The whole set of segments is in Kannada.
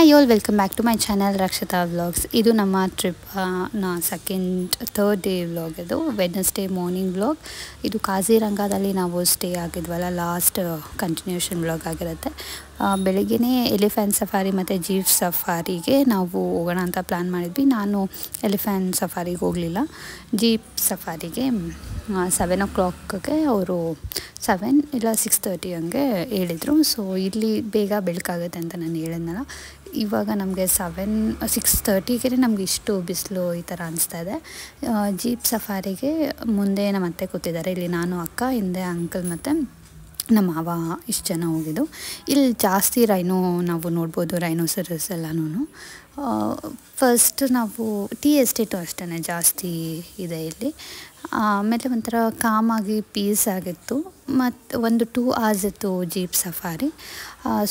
Hi all welcome back to my channel Rakshata vlogs. ಇದು ನಮ್ಮ ಟ್ರಿಪ್ ಥರ್ಡ್ ಡೇ ವ್ಲಾಗ್. ಇದು ವೆಡ್ನೆಸ್ಡೇ ಮಾರ್ನಿಂಗ್ ವ್ಲಾಗ್. ಇದು ಕಾಜಿರಂಗದಲ್ಲಿ ನಾವು ಸ್ಟೇ ಆಗಿದ್ವಲ್ಲ, ಲಾಸ್ಟ್ ಕಂಟಿನ್ಯೂಷನ್ ವ್ಲಾಗ್ ಆಗಿರುತ್ತೆ. ಬೆಳಗ್ಗೆನೇ ಎಲಿಫೆಂಟ್ ಸಫಾರಿ ಮತ್ತು ಜೀಪ್ ಸಫಾರಿಗೆ ನಾವು ಹೋಗೋಣ ಅಂತ ಪ್ಲ್ಯಾನ್ ಮಾಡಿದ್ವಿ. ನಾನು ಎಲಿಫೆಂಟ್ ಸಫಾರಿಗೆ ಹೋಗಲಿಲ್ಲ, ಜೀಪ್ ಸಫಾರಿಗೆ 7 o'clockಗೆ ಅವರು 7 ಇಲ್ಲ 6:30 ಹಂಗೆ ಹೇಳಿದರು. ಸೊ ಇಲ್ಲಿ ಬೇಗ ಬೆಳಕಾಗುತ್ತೆ ಅಂತ ನಾನು ಹೇಳಿದ್ನಲ್ಲ. ಇವಾಗ ನಮಗೆ 6:30ಗೆ ನಮಗೆ ಇಷ್ಟು ಬಿಸಿಲು ಈ ಥರ ಅನಿಸ್ತಾ ಇದೆ. ಜೀಪ್ ಸಫಾರಿಗೆ ಮುಂದೆ ನಮ್ಮ ಅತ್ತೆ ಕೂತಿದ್ದಾರೆ. ಇಲ್ಲಿ ನಾನು, ಅಕ್ಕ, ಹಿಂದೆ ಅಂಕಲ್ ಮತ್ತು ನಮ್ಮ ಮಾವ ಇಷ್ಟು ಜನ ಹೋಗಿದ್ದು. ಇಲ್ಲಿ ಜಾಸ್ತಿ ರೈನೋ ನಾವು ನೋಡ್ಬೋದು, ರೈನೋಸರಸ್ ಎಲ್ಲನೂ. ಫಸ್ಟ್ ನಾವು ಟೀ ಎಸ್ಟೇಟು ಅಷ್ಟೇ ಜಾಸ್ತಿ ಇದೆ ಇಲ್ಲಿ. ಆಮೇಲೆ ಒಂಥರ ಕಾಮಾಗಿ ಪೀಸ್ ಆಗಿತ್ತು. ಮತ್ತು ಒಂದು 2 hours ಇತ್ತು ಜೀಪ್ ಸಫಾರಿ.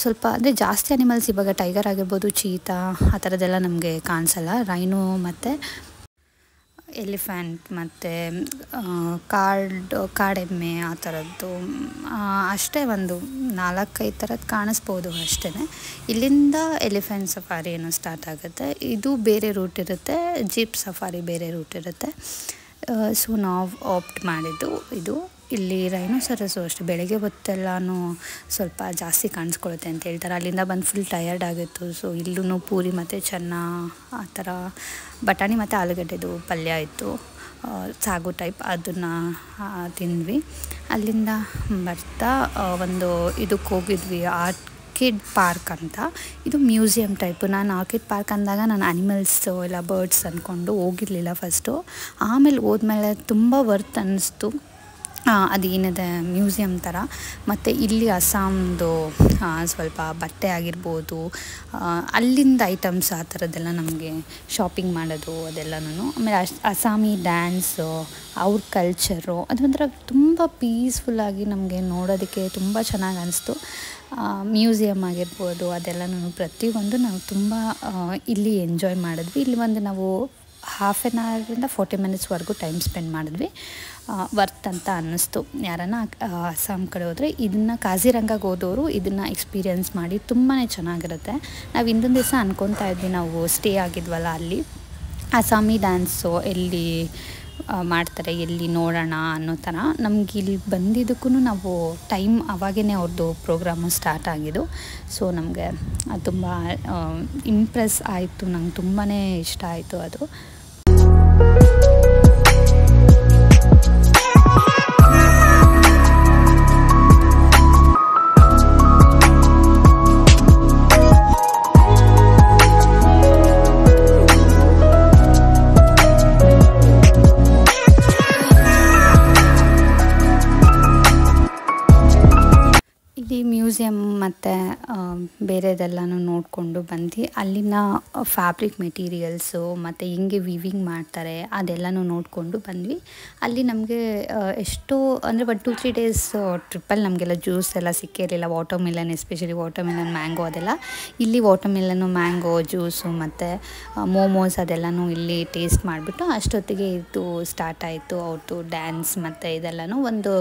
ಸ್ವಲ್ಪ ಅಂದರೆ ಜಾಸ್ತಿ ಅನಿಮಲ್ಸ್ ಇವಾಗ ಟೈಗರ್ ಆಗಿರ್ಬೋದು, ಚೀತಾ ಆ ಥರದ್ದೆಲ್ಲ ನಮಗೆ ಕಾಣಿಸಲ್ಲ. ರೈನೋ ಮತ್ತು ಎಲಿಫೆಂಟ್ ಮತ್ತು ಕಾಡೆಮ್ಮೆ ಆ ಥರದ್ದು ಅಷ್ಟೇ, ಒಂದು 4-5 ಥರದ್ದು ಕಾಣಿಸ್ಬೋದು ಅಷ್ಟೇ. ಇಲ್ಲಿಂದ ಎಲಿಫೆಂಟ್ ಸಫಾರಿ ಏನೋ ಸ್ಟಾರ್ಟ್ ಆಗುತ್ತೆ. ಇದು ಬೇರೆ ರೂಟ್ ಇರುತ್ತೆ, ಜೀಪ್ ಸಫಾರಿ ಬೇರೆ ರೂಟ್ ಇರುತ್ತೆ. ಸೊ ನಾವು ಆಪ್ಟ್ ಮಾಡಿದ್ದು ಇದು. ಇಲ್ಲಿ ರೈನೋಸರಸ್ಸು ಅಷ್ಟೇ ಬೆಳಗ್ಗೆ ಹೊತ್ತೆಲ್ಲನೂ ಸ್ವಲ್ಪ ಜಾಸ್ತಿ ಕಾಣಿಸ್ಕೊಳುತ್ತೆ ಅಂತ ಹೇಳ್ತಾರೆ. ಅಲ್ಲಿಂದ ಬಂದು ಫುಲ್ ಟಯರ್ಡ್ ಆಗಿತ್ತು. ಸೊ ಇಲ್ಲೂ ಪೂರಿ ಮತ್ತು ಚೆನ್ನ ಆ ಥರ ಬಟಾಣಿ ಮತ್ತು ಆಲೂಗಡ್ಡೆದು ಪಲ್ಯ ಇತ್ತು, ಸಾಗು ಟೈಪ್, ಅದನ್ನು ತಿಂದ್ವಿ. ಅಲ್ಲಿಂದ ಬರ್ತಾ ಒಂದು ಇದಕ್ಕೆ ಹೋಗಿದ್ವಿ, ಆರ್ಕಿಡ್ ಪಾರ್ಕ್ ಅಂತ. ಇದು ಮ್ಯೂಸಿಯಂ ಟೈಪು. ನಾನು ಆರ್ಕಿಡ್ ಪಾರ್ಕ್ ಅಂದಾಗ ನಾನು ಅನಿಮಲ್ಸು ಇಲ್ಲ ಬರ್ಡ್ಸ್ ಅಂದ್ಕೊಂಡು ಹೋಗಿರಲಿಲ್ಲ ಫಸ್ಟು. ಆಮೇಲೆ ಹೋದ್ಮೇಲೆ ತುಂಬ ವರ್ತ್ ಅನ್ನಿಸ್ತು. ಅದೇನಿದೆ ಮ್ಯೂಸಿಯಂ ಥರ. ಮತ್ತು ಇಲ್ಲಿ ಅಸ್ಸಾಮ್ದು ಸ್ವಲ್ಪ ಬಟ್ಟೆ ಆಗಿರ್ಬೋದು, ಅಲ್ಲಿಂದ ಐಟಮ್ಸ್ ಆ ಥರದ್ದೆಲ್ಲ ನಮಗೆ ಶಾಪಿಂಗ್ ಮಾಡೋದು ಅದೆಲ್ಲನೂ. ಆಮೇಲೆ ಅಸ್ಸಾಮಿ ಡ್ಯಾನ್ಸು, ಅವ್ರ ಕಲ್ಚರು, ಅದು ಒಂಥರ ತುಂಬ ಪೀಸ್ಫುಲ್ಲಾಗಿ ನಮಗೆ ನೋಡೋದಕ್ಕೆ ತುಂಬ ಚೆನ್ನಾಗಿ ಅನಿಸ್ತು. ಮ್ಯೂಸಿಯಮ್ ಆಗಿರ್ಬೋದು ಅದೆಲ್ಲನೂ ಪ್ರತಿಯೊಂದು ನಾವು ತುಂಬ ಇಲ್ಲಿ ಎಂಜಾಯ್ ಮಾಡಿದ್ವಿ. ಇಲ್ಲಿ ಒಂದು ನಾವು 1/2 hourರಿಂದ 40 minutesವರೆಗೂ ಟೈಮ್ ಸ್ಪೆಂಡ್ ಮಾಡಿದ್ವಿ. ವರ್ತ್ ಅಂತ ಅನ್ನಿಸ್ತು. ಯಾರನ್ನ ಅಸ್ಸಾಂ ಕಡೆ ಹೋದರೆ ಇದನ್ನು ಕಾಜಿರಂಗಗೆ ಹೋದವರು ಇದನ್ನು ಎಕ್ಸ್ಪೀರಿಯೆನ್ಸ್ ಮಾಡಿ, ತುಂಬಾ ಚೆನ್ನಾಗಿರುತ್ತೆ. ನಾವು ಹಿಂದೊಂದು ದಿವಸ ಅಂದ್ಕೊತಾ ಇದ್ವಿ, ನಾವು ಸ್ಟೇ ಆಗಿದ್ವಲ್ಲ ಅಲ್ಲಿ ಅಸ್ಸಾಮಿ ಡ್ಯಾನ್ಸು ಎಲ್ಲಿ ಮಾಡ್ತಾರೆ, ಎಲ್ಲಿ ನೋಡೋಣ ಅನ್ನೋ ಥರ. ನಮ್ಗೆ ಇಲ್ಲಿ ಬಂದಿದ್ದಕ್ಕೂ ನಾವು ಟೈಮ್ ಅವಾಗೇ ಅವ್ರದ್ದು ಪ್ರೋಗ್ರಾಮು ಸ್ಟಾರ್ಟ್ ಆಗಿದ್ದು. ಸೊ ನಮಗೆ ಅದು ತುಂಬ ಇಂಪ್ರೆಸ್ ಆಯಿತು, ನಂಗೆ ತುಂಬಾ ಇಷ್ಟ ಆಯಿತು ಅದು. ಮ್ಯೂಸಿಯಮ್ ಮತ್ತು ಬೇರೆದೆಲ್ಲನೂ ನೋಡಿಕೊಂಡು ಬಂದು ಅಲ್ಲಿನ ಫ್ಯಾಬ್ರಿಕ್ ಮೆಟೀರಿಯಲ್ಸು ಮತ್ತು ಹೆಂಗೆ ವಿವಿಂಗ್ ಮಾಡ್ತಾರೆ ಅದೆಲ್ಲನೂ ನೋಡಿಕೊಂಡು ಬಂದ್ವಿ. ಅಲ್ಲಿ ನಮಗೆ ಎಷ್ಟೋ ಅಂದರೆ 1-2-3 days ಟ್ರಿಪ್ಪಲ್ಲಿ ನಮಗೆಲ್ಲ ಜ್ಯೂಸ್ ಎಲ್ಲ ಸಿಕ್ಕಿರಲಿಲ್ಲ. Water Milan, especially water Milan, mango ಅದೆಲ್ಲ. ಇಲ್ಲಿ ವಾಟರ್ ಮಿಲನ್ನು, ಮ್ಯಾಂಗೋ ಜ್ಯೂಸು ಮತ್ತು ಮೋಮೋಸ್ ಅದೆಲ್ಲನೂ ಇಲ್ಲಿ ಟೇಸ್ಟ್ ಮಾಡಿಬಿಟ್ಟು ಅಷ್ಟೊತ್ತಿಗೆ ಇದು ಸ್ಟಾರ್ಟ್ ಆಯಿತು ಅವ್ರದ್ದು ಡ್ಯಾನ್ಸ್ ಮತ್ತು ಇದೆಲ್ಲನೂ. ಒಂದು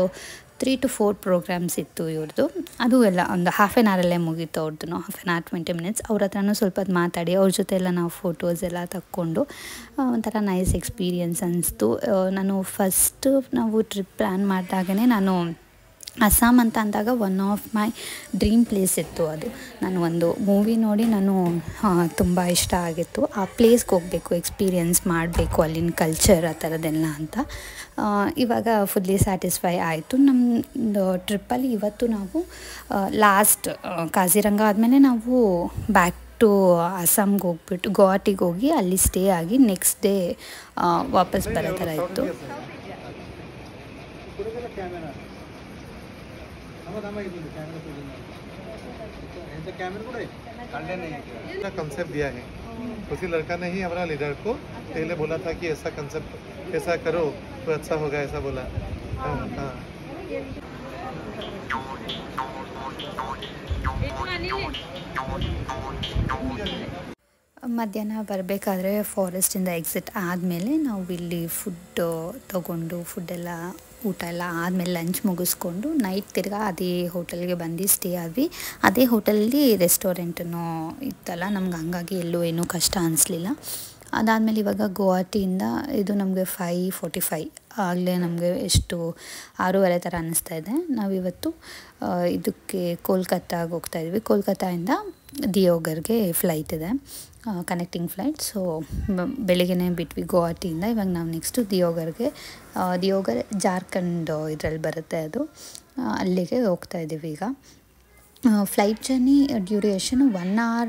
3 to 4 ಪ್ರೋಗ್ರಾಮ್ಸ್ ಇತ್ತು ಇವ್ರದ್ದು. ಅದು ಎಲ್ಲ ಒಂದು 1/2 hourಲ್ಲೇ ಮುಗೀತು ಅವ್ರದ್ದು. 1/2 hour 20 minutes. ಅವ್ರ ಹತ್ರನೂ ಸ್ವಲ್ಪ ಮಾತಾಡಿ ಅವ್ರ ಜೊತೆ ಎಲ್ಲ ನಾವು ಫೋಟೋಸ್ ಎಲ್ಲ ತಕ್ಕೊಂಡು ಒಂಥರ ನೈಸ್ ಎಕ್ಸ್ಪೀರಿಯೆನ್ಸ್ ಅನ್ನಿಸ್ತು. ನಾನು ಫಸ್ಟ್ ನಾವು ಟ್ರಿಪ್ ಪ್ಲ್ಯಾನ್ ಮಾಡಿದಾಗೇ ನಾನು ಅಸ್ಸಾಂ ಅಂತ ಅಂದಾಗ one of my dream place ಇತ್ತು ಅದು. ನಾನು ಒಂದು ಮೂವಿ ನೋಡಿ ನಾನು ತುಂಬ ಇಷ್ಟ ಆಗಿತ್ತು. ಆ ಪ್ಲೇಸ್ಗೆ ಹೋಗಬೇಕು, ಎಕ್ಸ್ಪೀರಿಯೆನ್ಸ್ ಮಾಡಬೇಕು ಅಲ್ಲಿನ ಕಲ್ಚರ್ ಆ ಥರದ್ದೆಲ್ಲ ಅಂತ. ಇವಾಗ ಫುಲ್ಲಿ ಸ್ಯಾಟಿಸ್ಫೈ ಆಯಿತು ನಮ್ಮದು ಟ್ರಿಪ್ಪಲ್ಲಿ. ಇವತ್ತು ನಾವು ಲಾಸ್ಟ್ ಕಾಜಿರಂಗ ಆದಮೇಲೆ ನಾವು ಬ್ಯಾಕ್ ಟು ಅಸ್ಸಾಂಗೆ ಹೋಗ್ಬಿಟ್ಟು ಗುವಾಹಟಿಗೆ ಹೋಗಿ ಅಲ್ಲಿ ಸ್ಟೇ ಆಗಿ ನೆಕ್ಸ್ಟ್ ಡೇ ವಾಪಸ್ ಬರೋ ಥರ ಇತ್ತು. कंसेप्ट दिया है, उसी लड़का ने ही हमारा लीडर को पहले बोला था कि ऐसा कंसेप्ट ऐसा करो तो अच्छा होगा, ऐसा बोला. हाँ ಮಧ್ಯಾಹ್ನ ಬರಬೇಕಾದ್ರೆ ಫಾರೆಸ್ಟಿಂದ ಎಕ್ಸಿಟ್ ಆದಮೇಲೆ ನಾವು ಇಲ್ಲಿ ಫುಡ್ ತೊಗೊಂಡು ಫುಡ್ಡೆಲ್ಲ ಊಟ ಎಲ್ಲ ಆದಮೇಲೆ ಲಂಚ್ ಮುಗಿಸ್ಕೊಂಡು ನೈಟ್ ತಿರ್ಗಾ ಅದೇ ಹೋಟೆಲ್ಗೆ ಬಂದು ಸ್ಟೇ ಆದ್ವಿ. ಅದೇ ಹೋಟೆಲಲ್ಲಿ ರೆಸ್ಟೋರೆಂಟೂ ಇತ್ತಲ್ಲ, ನಮ್ಗೆ ಹಂಗಾಗಿ ಎಲ್ಲೂ ಏನೂ ಕಷ್ಟ ಅನಿಸ್ಲಿಲ್ಲ. ಅದಾದಮೇಲೆ ಇವಾಗ ಗುವಾಹಟಿಯಿಂದ ಇದು ನಮಗೆ 5:45 ಆಗಲೇ ನಮಗೆ ಎಷ್ಟು 6:30 ಥರ ಅನ್ನಿಸ್ತಾ ಇದೆ. ನಾವಿವತ್ತು ಇದಕ್ಕೆ ಕೋಲ್ಕತ್ತಾಗೆ ಹೋಗ್ತಾಯಿದ್ವಿ. ಕೋಲ್ಕತ್ತಾಯಿಂದ ದಿಯೋಘರ್ಗೆ ಫ್ಲೈಟ್ ಇದೆ, ಕನೆಕ್ಟಿಂಗ್ ಫ್ಲೈಟ್. ಸೊ ಬೆಳಿಗ್ಗೆ ಬಿಟ್ವಿ ಗುವಾಹಟಿಯಿಂದ. ಇವಾಗ ನಾವು ನೆಕ್ಸ್ಟು ದಿಯೋಘರ್ ಜಾರ್ಖಂಡ್ ಇದರಲ್ಲಿ ಬರುತ್ತೆ, ಅದು ಅಲ್ಲಿಗೆ ಹೋಗ್ತಾಯಿದ್ದೀವಿ ಈಗ. Flight journey duration 1 hour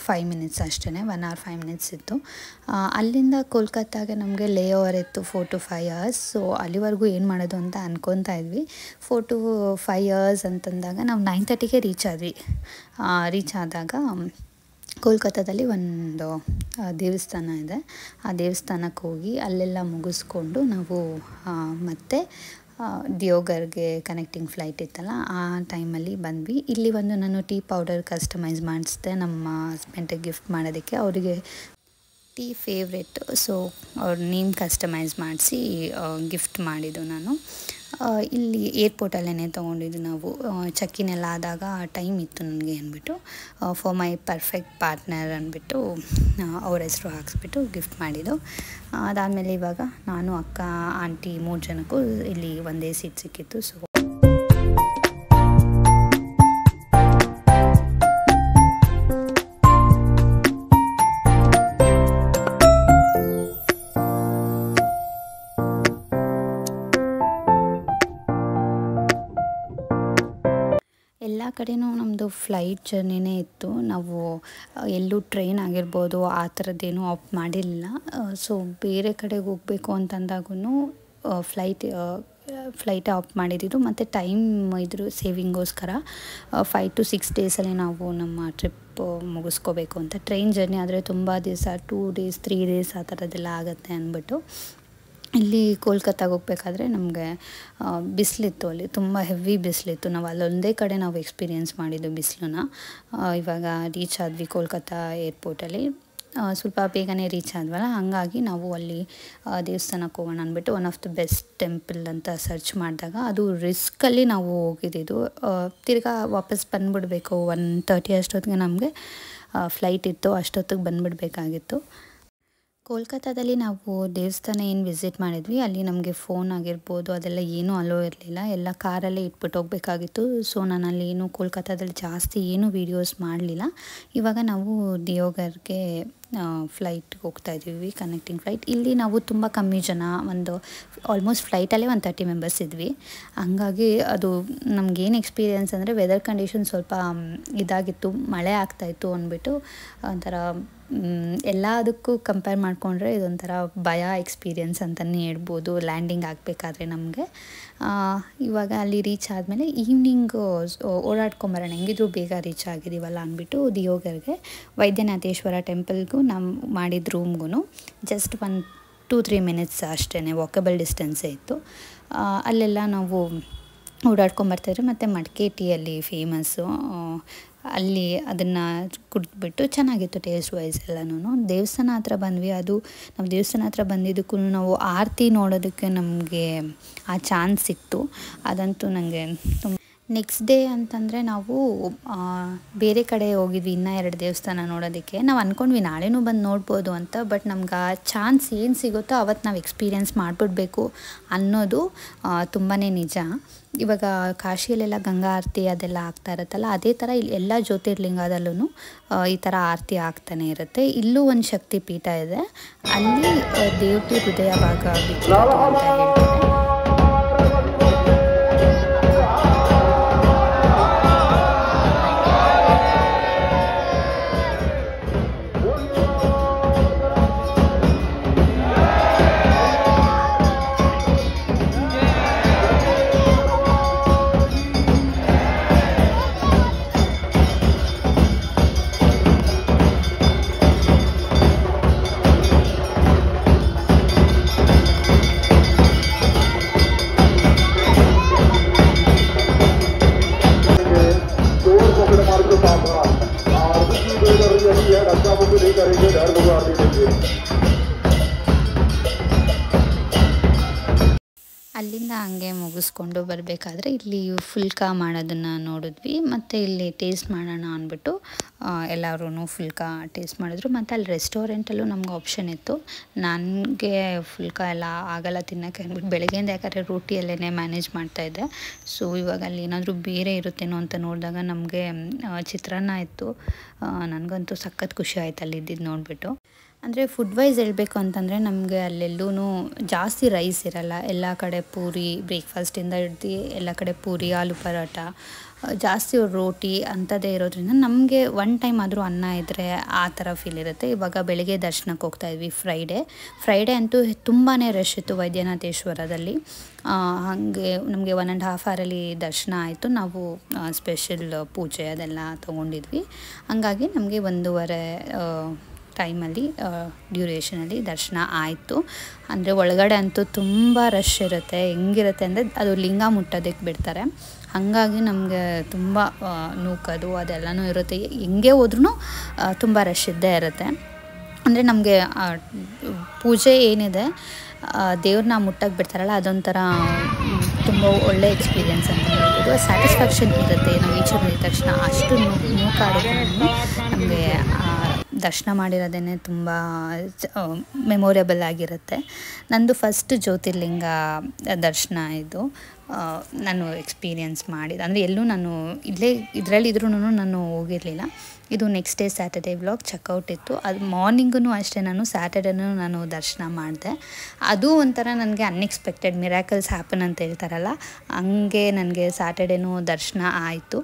5 minutes ಅಷ್ಟೇ, 1 hour 5 minutes ಇತ್ತು. ಅಲ್ಲಿಂದ ಕೋಲ್ಕತ್ತಾಗೆ ನಮಗೆ ಲೇ ಓವರ್ ಇತ್ತು 4 to 5 hours. ಸೊ ಅಲ್ಲಿವರೆಗೂ ಏನು ಮಾಡೋದು ಅಂತ ಅನ್ಕೊತಾ ಇದ್ವಿ. 4 to 5 hours ಅಂತಂದಾಗ ನಾವು 9:30ಗೆ ರೀಚ್ ಆದಾಗ ಕೋಲ್ಕತ್ತಾದಲ್ಲಿ ಒಂದು ದೇವಸ್ಥಾನ ಇದೆ. ಆ ದೇವಸ್ಥಾನಕ್ಕೆ ಹೋಗಿ ಅಲ್ಲೆಲ್ಲ ಮುಗಿಸ್ಕೊಂಡು ನಾವು ಮತ್ತೆ ದಿಯೋಘರ್ಗೆ ಕನೆಕ್ಟಿಂಗ್ ಫ್ಲೈಟ್ ಇತ್ತಲ್ಲ, ಆ ಟೈಮಲ್ಲಿ ಬಂದ್ವಿ. ಇಲ್ಲಿ ನಾನು ಟೀ ಪೌಡರ್ ಕಸ್ಟಮೈಸ್ ಮಾಡಿಸಿದೆ ನಮ್ಮ ಹಸ್ಬೆಂಡಿಗೆ ಗಿಫ್ಟ್ ಮಾಡೋದಕ್ಕೆ. ಅವರಿಗೆ ಟೀ ಫೇವ್ರೆಟ್, ಸೊ ಅವ್ರ ನೇಮ್ ಕಸ್ಟಮೈಸ್ ಮಾಡಿಸಿ ಗಿಫ್ಟ್ ಮಾಡಿದ್ದು ನಾನು. ಇಲ್ಲಿ ಏರ್ಪೋರ್ಟಲ್ಲೇ ತೊಗೊಂಡಿದ್ದು ನಾವು. ಚೆಕ್ಕಿನೆಲ್ಲ ಆದಾಗ ಟೈಮ್ ಇತ್ತು ನನಗೆ ಅಂದ್ಬಿಟ್ಟು ಫಾರ್ ಮೈ ಪರ್ಫೆಕ್ಟ್ ಪಾರ್ಟ್ನರ್ ಅಂದ್ಬಿಟ್ಟು ಅವ್ರ ಹೆಸರು ಹಾಕ್ಸ್ಬಿಟ್ಟು ಗಿಫ್ಟ್ ಮಾಡಿದ್ದು. ಅದಾದಮೇಲೆ ಇವಾಗ ನಾನು, ಅಕ್ಕ, ಆಂಟಿ 3 ಜನಕ್ಕೂ ಇಲ್ಲಿ ಒಂದೇ ಸೀಟ್ ಸಿಕ್ಕಿತ್ತು. ಸೊ ಎಲ್ಲ ಕಡೆಯೂ ನಮ್ಮದು ಫ್ಲೈಟ್ ಜರ್ನಿನೇ ಇತ್ತು. ನಾವು ಎಲ್ಲೂ ಟ್ರೈನ್ ಆಗಿರ್ಬೋದು ಆ ಥರದ್ದೇನೂ ಆಪ್ಟ್ ಮಾಡಿರಲಿಲ್ಲ. ಸೊ ಬೇರೆ ಕಡೆಗೆ ಹೋಗಬೇಕು ಅಂತಂದಾಗೂ ಫ್ಲೈಟ್ ಆಪ್ಟ್ ಮಾಡಿದ್ದು. ಮತ್ತು ಟೈಮ್ ಇದ್ರ ಸೇವಿಂಗೋಸ್ಕರ 5 to 6 days ನಾವು ನಮ್ಮ ಟ್ರಿಪ್ ಮುಗಿಸ್ಕೋಬೇಕು ಅಂತ. ಟ್ರೈನ್ ಜರ್ನಿ ಆದರೆ ತುಂಬ ದಿವಸ 2 days 3 days ಆ ಥರದ್ದೆಲ್ಲ ಆಗುತ್ತೆ ಅಂದ್ಬಿಟ್ಟು ಇಲ್ಲಿ ಕೋಲ್ಕತ್ತಾಗೆ ಹೋಗ್ಬೇಕಾದ್ರೆ ನಮಗೆ ಬಿಸಿಲಿತ್ತು, ಅಲ್ಲಿ ತುಂಬ ಹೆವಿ ಬಿಸಿಲಿತ್ತು. ನಾವು ಅಲ್ಲೊಂದೇ ಕಡೆ ನಾವು ಎಕ್ಸ್ಪೀರಿಯೆನ್ಸ್ ಮಾಡಿದ್ದು ಬಿಸಿಲನ್ನ. ಇವಾಗ ರೀಚ್ ಆದ್ವಿ ಕೋಲ್ಕತ್ತಾ ಏರ್ಪೋರ್ಟಲ್ಲಿ. ಸ್ವಲ್ಪ ಬೇಗನೆ ರೀಚ್ ಆದ್ವಲ್ಲ, ಹಾಗಾಗಿ ನಾವು ಅಲ್ಲಿ ದೇವಸ್ಥಾನಕ್ಕೆ ಹೋಗೋಣ ಅಂದ್ಬಿಟ್ಟು one of the best temple ಅಂತ ಸರ್ಚ್ ಮಾಡಿದಾಗ ಅದು ರಿಸ್ಕಲ್ಲಿ ನಾವು ಹೋಗಿದ್ದು. ತಿರ್ಗಾ ವಾಪಸ್ ಬಂದುಬಿಡ್ಬೇಕು 1:30 ಅಷ್ಟೊತ್ತಿಗೆ ನಮಗೆ ಫ್ಲೈಟ್ ಇತ್ತು, ಅಷ್ಟೊತ್ತಿಗೆ ಬಂದುಬಿಡ್ಬೇಕಾಗಿತ್ತು. ಕೋಲ್ಕತ್ತಾದಲ್ಲಿ ನಾವು ದೇವಸ್ಥಾನ ಏನು ವಿಸಿಟ್ ಮಾಡಿದ್ವಿ, ಅಲ್ಲಿ ನಮಗೆ ಫೋನ್ ಆಗಿರ್ಬೋದು ಅದೆಲ್ಲ ಏನೂ ಅಲೋ ಇರಲಿಲ್ಲ, ಎಲ್ಲ ಕಾರಲ್ಲೇ ಇಟ್ಬಿಟ್ಟು ಹೋಗಬೇಕಾಗಿತ್ತು. ಸೊ ನಾನು ಅಲ್ಲಿ ಏನು ಕೋಲ್ಕತ್ತಾದಲ್ಲಿ ಜಾಸ್ತಿ ಏನೂ ವೀಡಿಯೋಸ್ ಮಾಡಲಿಲ್ಲ. ಇವಾಗ ನಾವು ದಿಯೋಘರ್ಗೆ ಫ್ಲೈಟ್ಗೆ ಹೋಗ್ತಾಯಿದ್ದೀವಿ, ಕನೆಕ್ಟಿಂಗ್ ಫ್ಲೈಟ್. ಇಲ್ಲಿ ನಾವು ತುಂಬ ಕಮ್ಮಿ ಜನ, ಆಲ್ಮೋಸ್ಟ್ ಫ್ಲೈಟಲ್ಲೇ 30 members ಇದ್ವಿ. ಹಂಗಾಗಿ ಅದು ನಮಗೇನು ಎಕ್ಸ್ಪೀರಿಯೆನ್ಸ್ ಅಂದರೆ ವೆದರ್ ಕಂಡೀಷನ್ ಸ್ವಲ್ಪ ಇದಾಗಿತ್ತು, ಮಳೆ ಆಗ್ತಾಯಿತ್ತು ಅಂದ್ಬಿಟ್ಟು ಒಂಥರ ಎಲ್ಲದಕ್ಕೂ ಕಂಪೇರ್ ಮಾಡಿಕೊಂಡ್ರೆ ಇದೊಂಥರ ಭಯ ಎಕ್ಸ್ಪೀರಿಯೆನ್ಸ್ ಅಂತಲೇ ಹೇಳ್ಬೋದು ಲ್ಯಾಂಡಿಂಗ್ ಆಗಬೇಕಾದ್ರೆ ನಮಗೆ. ಇವಾಗ ಅಲ್ಲಿ ರೀಚ್ ಆದಮೇಲೆ ಈವ್ನಿಂಗ್ ಓಡಾಡ್ಕೊಂಬರೋಣ, ಹೆಂಗಿದ್ರು ಬೇಗ ರೀಚ್ ಆಗಿದ್ದೀವಲ್ಲ ಅಂದ್ಬಿಟ್ಟು ದಿಯೋಘರ್ಗೆ ವೈದ್ಯನಾಥೇಶ್ವರ ಟೆಂಪಲ್ಗೂ ನಾವು ಮಾಡಿದ ರೂಮ್ಗೂ ಜಸ್ಟ್ 1-3 minutes ಅಷ್ಟೇ, ವಾಕಬಲ್ ಡಿಸ್ಟೆನ್ಸೇ ಇತ್ತು. ಅಲ್ಲೆಲ್ಲ ನಾವು ಓಡಾಡ್ಕೊಂಬರ್ತಾಯಿದ್ರು. ಮತ್ತು ಮಡಿಕೆ ಟೀಯಲ್ಲಿ ಫೇಮಸ್ಸು, ಅಲ್ಲಿ ಅದನ್ನು ಕುಡಿದ್ಬಿಟ್ಟು ಚೆನ್ನಾಗಿತ್ತು ಟೇಸ್ಟ್ ವೈಸ್ ಎಲ್ಲನೂ. ದೇವಸ್ಥಾನ ಹತ್ರ ಬಂದ್ವಿ. ಅದು ನಾವು ದೇವಸ್ಥಾನ ಹತ್ರ ಬಂದಿದ್ದಕ್ಕೂ ನಾವು ಆರತಿ ನೋಡೋದಕ್ಕೆ ನಮಗೆ ಆ ಚಾನ್ಸ್ ಸಿಕ್ತು. ಅದಂತೂ ನನಗೆ ನೆಕ್ಸ್ಟ್ ಡೇ ಅಂತಂದರೆ ನಾವು ಬೇರೆ ಕಡೆ ಹೋಗಿದ್ವಿ ಇನ್ನೂ 2 ದೇವಸ್ಥಾನ ನೋಡೋದಕ್ಕೆ. ನಾವು ಅಂದ್ಕೊಂಡ್ವಿ ನಾಳೆನೂ ಬಂದು ನೋಡ್ಬೋದು ಅಂತ. ಬಟ್ ನಮ್ಗೆ ಆ ಚಾನ್ಸ್ ಏನು ಸಿಗುತ್ತೋ ಅವತ್ತು ನಾವು ಎಕ್ಸ್ಪೀರಿಯೆನ್ಸ್ ಮಾಡಿಬಿಡ್ಬೇಕು ಅನ್ನೋದು ತುಂಬಾ ನಿಜ. ಇವಾಗ ಕಾಶಿಯಲ್ಲೆಲ್ಲ ಗಂಗಾ ಆರತಿ ಅದೆಲ್ಲ ಆಗ್ತಾ ಇರುತ್ತಲ್ಲ, ಅದೇ ಥರ ಇಲ್ಲಿ ಎಲ್ಲ ಜ್ಯೋತಿರ್ಲಿಂಗದಲ್ಲೂ ಈ ಥರ ಆರತಿ ಆಗ್ತಾನೆ ಇರುತ್ತೆ. ಇಲ್ಲೂ ಒಂದು ಶಕ್ತಿ ಪೀಠ ಇದೆ, ಅಲ್ಲಿ ದೇವತೆ ಹೃದಯ ಭಾಗ ಬಿಟ್ಟಿರೋದು ಅಂತ ಹೇಳ್ತಾರೆ. ಅಲ್ಲಿಂದ ಹಂಗೆ ಮುಗಿಸ್ಕೊಂಡು ಬರಬೇಕಾದ್ರೆ ಇಲ್ಲಿ ಫುಲ್ಕಾ ಮಾಡೋದನ್ನು ನೋಡಿದ್ವಿ, ಮತ್ತು ಇಲ್ಲಿ ಟೇಸ್ಟ್ ಮಾಡೋಣ ಅಂದ್ಬಿಟ್ಟು ಎಲ್ಲರೂ ಫುಲ್ಕಾ ಟೇಸ್ಟ್ ಮಾಡಿದ್ರು. ಮತ್ತು ಅಲ್ಲಿ ರೆಸ್ಟೋರೆಂಟಲ್ಲೂ ನಮ್ಗೆ ಆಪ್ಷನ್ ಇತ್ತು. ನನಗೆ ಫುಲ್ಕಾ ಎಲ್ಲ ಆಗಲ್ಲ ತಿನ್ನೋಕ್ಕೆ ಅಂದ್ಬಿಟ್ಟು ಬೆಳಗ್ಗೆಯಿಂದ ಯಾಕಂದರೆ ರೋಟಿಯಲ್ಲೇ ಮ್ಯಾನೇಜ್ ಮಾಡ್ತಾಯಿದ್ದೆ. ಸೊ ಇವಾಗ ಅಲ್ಲಿ ಏನಾದರೂ ಬೇರೆ ಇರುತ್ತೇನೋ ಅಂತ ನೋಡಿದಾಗ ನಮಗೆ ಚಿತ್ರಾನ್ನ ಇತ್ತು. ನನಗಂತೂ ಸಖತ್ ಖುಷಿ ಆಯ್ತು ಅಲ್ಲಿ ಇದ್ದಿದ್ದು ನೋಡಿಬಿಟ್ಟು. ಅಂದರೆ ಫುಡ್ ವೈಸ್ ಹೇಳಬೇಕು ಅಂತಂದರೆ ನಮಗೆ ಅಲ್ಲೆಲ್ಲೂ ಜಾಸ್ತಿ ರೈಸ್ ಇರಲ್ಲ. ಎಲ್ಲ ಕಡೆ ಪೂರಿ, ಬ್ರೇಕ್ಫಾಸ್ಟಿಂದ ಹಿಡ್ದು ಎಲ್ಲ ಕಡೆ ಪೂರಿ, ಆಲೂ ಪರೋಟ, ಜಾಸ್ತಿ ರೋಟಿ ಅಂಥದ್ದೇ ಇರೋದ್ರಿಂದ ನಮಗೆ ಒನ್ ಟೈಮ್ ಆದರೂ ಅನ್ನ ಇದ್ದರೆ ಆ ಥರ ಫೀಲ್ ಇರುತ್ತೆ. ಇವಾಗ ಬೆಳಗ್ಗೆ ದರ್ಶನಕ್ಕೆ ಹೋಗ್ತಾಯಿದ್ವಿ ಫ್ರೈಡೇ ಅಂತೂ ತುಂಬಾ ರಶ್ ಇತ್ತು ವೈದ್ಯನಾಥೇಶ್ವರದಲ್ಲಿ. ಹಾಗೆ ನಮಗೆ 1.5 ಅವರಲ್ಲಿ ದರ್ಶನ ಆಯಿತು. ನಾವು ಸ್ಪೆಷಲ್ ಪೂಜೆ ಅದೆಲ್ಲ ತೊಗೊಂಡಿದ್ವಿ. ಹಂಗಾಗಿ ನಮಗೆ 1.5 ಟೈಮಲ್ಲಿ ಡ್ಯೂರೇಷನಲ್ಲಿ ದರ್ಶನ ಆಯಿತು. ಅಂದರೆ ಒಳಗಡೆ ಅಂತೂ ತುಂಬ ರಶ್ ಇರುತ್ತೆ. ಹೆಂಗಿರುತ್ತೆ ಅಂದರೆ ಅದು ಲಿಂಗ ಮುಟ್ಟೋದಕ್ಕೆ ಬಿಡ್ತಾರೆ. ಹಾಗಾಗಿ ನಮಗೆ ತುಂಬ ನೂಕೋದು ಅದೆಲ್ಲನೂ ಇರುತ್ತೆ. ಹೆಂಗೆ ಹೋದ್ರೂ ತುಂಬ ರಶ್ ಇದ್ದೇ ಇರುತ್ತೆ. ಅಂದರೆ ನಮಗೆ ಪೂಜೆ ಏನಿದೆ ದೇವ್ರನ್ನ ಮುಟ್ಟಕ್ಕೆ ಬಿಡ್ತಾರಲ್ಲ, ಅದೊಂಥರ ತುಂಬ ಒಳ್ಳೆ ಎಕ್ಸ್ಪೀರಿಯೆನ್ಸ್ ಅಂತ ಹೇಳ್ಬೋದು. ಸ್ಯಾಟಿಸ್ಫ್ಯಾಕ್ಷನ್ ಇರುತ್ತೆ. ನಾವು ಈಚೆ ಬಂದಿದ ತಕ್ಷಣ ಅಷ್ಟು ನೂಕಾಡಿದ್ರು ನಮಗೆ ದರ್ಶನ ಮಾಡಿರೋದೇ ತುಂಬ ಮೆಮೊರೇಬಲ್ ಆಗಿರುತ್ತೆ. ನಂದು ಫಸ್ಟ್ ಜ್ಯೋತಿರ್ಲಿಂಗ ದರ್ಶನ ಇದು ನಾನು ಎಕ್ಸ್ಪೀರಿಯೆನ್ಸ್ ಮಾಡಿದ್ದು. ಅಂದರೆ ಎಲ್ಲೂ ನಾನು ಇದರಲ್ಲಿದ್ರೂ ನಾನು ಹೋಗಿರಲಿಲ್ಲ. ಇದು next day Saturday vlog checkout ಇತ್ತು. ಅದು ಮಾರ್ನಿಂಗೂ ಅಷ್ಟೇ ಸ್ಯಾಟರ್ಡೇನೂ ನಾನು ದರ್ಶನ ಮಾಡಿದೆ. ಅದು ಒಂಥರ ನನಗೆ ಅನ್ಎಕ್ಸ್ಪೆಕ್ಟೆಡ್ ಮಿರಾಕಲ್ಸ್ ಹ್ಯಾಪನ್ ಅಂತ ಹೇಳ್ತಾರಲ್ಲ, ಹಂಗೆ ನನಗೆ ಸ್ಯಾಟರ್ಡೇನೂ ದರ್ಶನ ಆಯಿತು.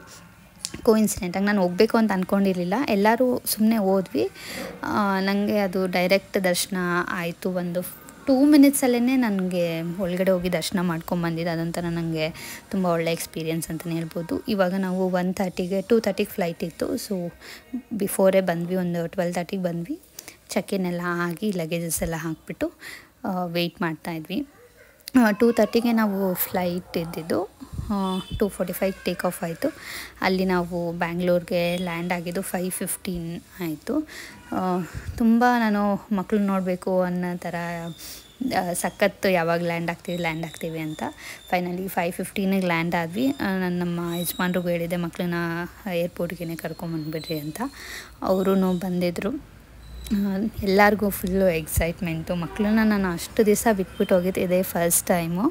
ಕೋಇನ್ಸಿಡೆಂಟಾಗಿ ನಾನು ಹೋಗಬೇಕು ಅಂತ ಅಂದ್ಕೊಂಡಿರಲಿಲ್ಲ. ಎಲ್ಲರೂ ಸುಮ್ಮನೆ ಹೋದ್ವಿ. ನನಗೆ ಅದು ಡೈರೆಕ್ಟ್ ದರ್ಶನ ಆಯಿತು. ಒಂದು 2 ಮಿನಿಟ್ಸಲ್ಲೇ ನನಗೆ ಒಳಗಡೆ ಹೋಗಿ ದರ್ಶನ ಮಾಡ್ಕೊಂಬಂದಿದ್ದು. ಅದೊಂಥರ ನನಗೆ ತುಂಬ ಒಳ್ಳೆ ಎಕ್ಸ್ಪೀರಿಯೆನ್ಸ್ ಅಂತಲೇ ಹೇಳ್ಬೋದು. ಇವಾಗ ನಾವು 1:30ಗೆ 2:30ಗೆ ಫ್ಲೈಟ್ ಇತ್ತು. ಸೊ ಬಿಫೋರೇ ಬಂದ್ವಿ, ಒಂದು 12:30ಗೆ ಬಂದ್ವಿ. ಚೆಕ್-ಇನ್ ಎಲ್ಲ ಆಗಿ ಲಗೇಜಸ್ ಎಲ್ಲ ಹಾಕಿಬಿಟ್ಟು ವೆಯ್ಟ್ ಮಾಡ್ತಾಯಿದ್ವಿ. 2:30ಗೆ ನಾವು ಫ್ಲೈಟ್ ಇದ್ದಿದ್ದು. 2:45 ಟೇಕ್ ಆಫ್ ಆಯಿತು. ಅಲ್ಲಿ ನಾವು ಬ್ಯಾಂಗ್ಳೂರ್ಗೆ ಲ್ಯಾಂಡ್ ಆಗಿದ್ದು 5:15 ಆಯಿತು. ತುಂಬ ನಾನು ಮಕ್ಕಳು ನೋಡಬೇಕು ಅನ್ನೋ ಥರ ಸಖತ್ತು ಯಾವಾಗ ಲ್ಯಾಂಡ್ ಆಗ್ತೀವಿ ಅಂತ. ಫೈನಲಿ 5:15ಗೆ ಲ್ಯಾಂಡ್ ಆದ್ವಿ. ನಾನು ನಮ್ಮ ಯಜಮಾನ್ರಿಗೂ ಹೇಳಿದೆ ಮಕ್ಕಳನ್ನ ಏರ್ಪೋರ್ಟ್ಗೆ ಕರ್ಕೊಂಬಂದುಬಿಡ್ರಿ ಅಂತ. ಅವರೂ ಬಂದಿದ್ದರು. ಎಲ್ಲರಿಗೂ ಫುಲ್ಲು ಎಕ್ಸೈಟ್ಮೆಂಟು. ಮಕ್ಕಳನ್ನ ನಾನು ಅಷ್ಟು ದಿವಸ ಬಿಟ್ಬಿಟ್ಟು ಹೋಗಿದ್ದು ಇದೇ ಫಸ್ಟ್ ಟೈಮು.